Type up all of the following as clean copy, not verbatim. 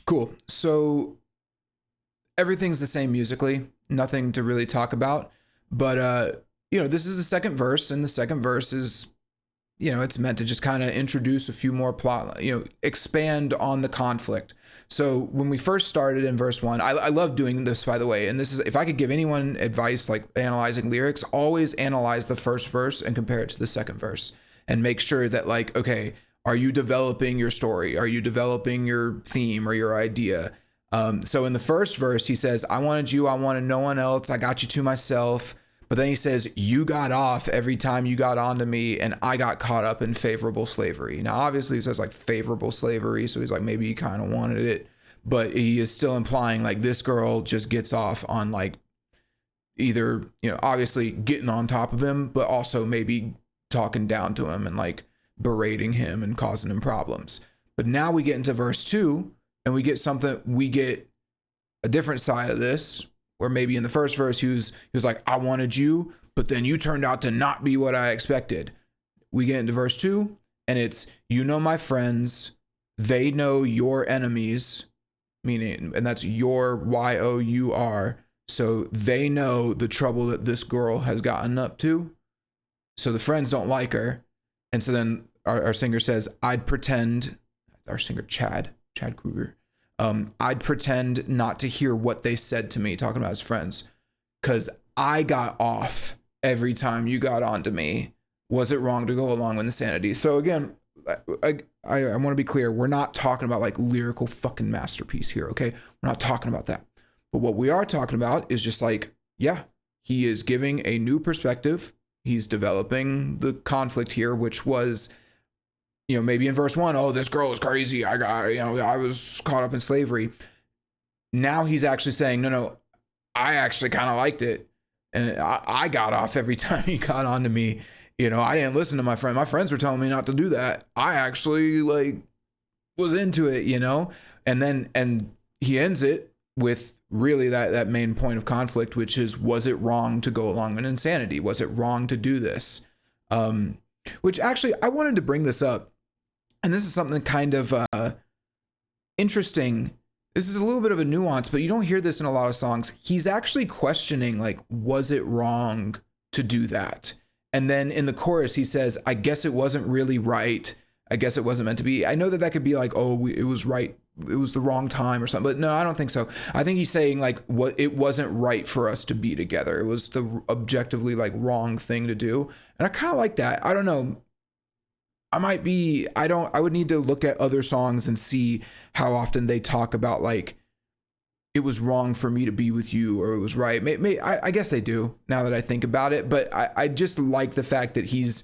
Cool. So everything's the same musically, nothing to really talk about. But this is the second verse, and the second verse is, it's meant to just kind of introduce a few more plot, expand on the conflict. So when we first started in verse 1, I love doing this, by the way. And this is, if I could give anyone advice like analyzing lyrics, always analyze the first verse and compare it to the second verse and make sure that, like, okay, are you developing your story? Are you developing your theme or your idea? So in the first verse, he says, I wanted you, I wanted no one else. I got you to myself. But then he says, you got off every time you got onto me, and I got caught up in favorable slavery. Now, obviously, he says like favorable slavery. So he's like, maybe he kind of wanted it, but he is still implying like this girl just gets off on like either, obviously getting on top of him, but also maybe talking down to him and like berating him and causing him problems. But now we get into verse 2 and we get a different side of this, where maybe in the first verse he was like, I wanted you, but then you turned out to not be what I expected. We get into verse 2 and it's, my friends, they know your enemies, meaning, and that's your YOUR. So they know the trouble that this girl has gotten up to. So the friends don't like her. And so then our singer says, I'd pretend, our singer Chad Kruger, I'd pretend not to hear what they said to me, talking about his friends, because I got off every time you got onto me. Was it wrong to go along with insanity? So again, I want to be clear. We're not talking about like lyrical fucking masterpiece here, okay? We're not talking about that. But what we are talking about is just like, yeah, he is giving a new perspective. He's developing the conflict here, which was, maybe in verse 1, oh, this girl is crazy. I was caught up in slavery. Now he's actually saying, no, I actually kind of liked it. And I got off every time he got onto me. I didn't listen to my friend. My friends were telling me not to do that. I actually like was into it, and he ends it with really that main point of conflict, which is, was it wrong to go along with insanity? Was it wrong to do this? Which actually, I wanted to bring this up. And this is something kind of interesting. This is a little bit of a nuance, but you don't hear this in a lot of songs. He's actually questioning, like, was it wrong to do that? And then in the chorus, he says, I guess it wasn't really right. I guess it wasn't meant to be. I know that could be like, oh, it was right. It was the wrong time or something. But no, I don't think so. I think he's saying like, it wasn't right for us to be together. It was the objectively like wrong thing to do. And I kind of like that. I don't know. I would need to look at other songs and see how often they talk about like, it was wrong for me to be with you, or it was right. I guess they do now that I think about it, but I just like the fact that he's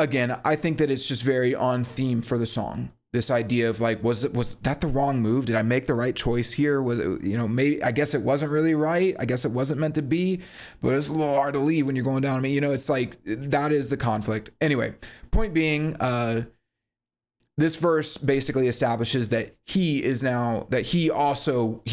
again, I think that it's just very on theme for the song. This idea of like, was that the wrong move? Did I make the right choice here? Was it, maybe, I guess it wasn't really right. I guess it wasn't meant to be, but it's a little hard to leave when you're going down on me. It's like, that is the conflict. Anyway, point being, this verse basically establishes that he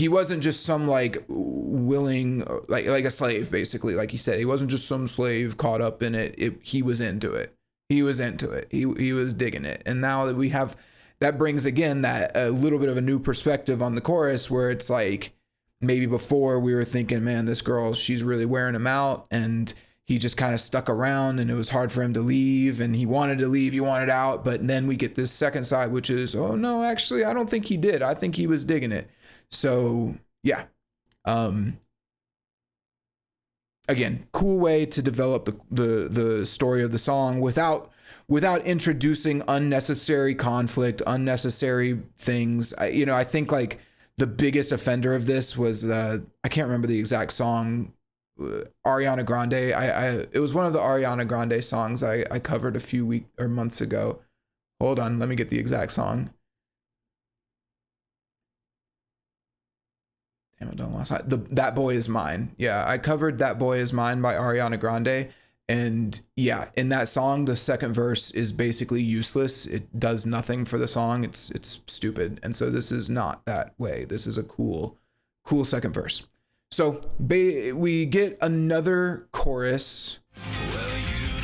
wasn't just some like willing, like a slave, basically. Like he said, he wasn't just some slave caught up in it. He was into it. He was into it. He was digging it. And now that we have, that brings again that a little bit of a new perspective on the chorus, where it's like, maybe before we were thinking, man, this girl, she's really wearing him out, and he just kind of stuck around and it was hard for him to leave, and he wanted to leave, he wanted out. But then we get this second side, which is, oh no, actually, I don't think he did. I think he was digging it. So yeah. Again, cool way to develop the story of the song without introducing unnecessary conflict, unnecessary things. I think like the biggest offender of this was I can't remember the exact song, Ariana Grande. It was one of the Ariana Grande songs I covered a few weeks or months ago. Hold on, let me get the exact song. Damn it, don't lost That Boy Is Mine. Yeah, I covered That Boy Is Mine by Ariana Grande. And yeah, in that song, the second verse is basically useless. It does nothing for the song. It's stupid. And so this is not that way. This is a cool second verse. So we get another chorus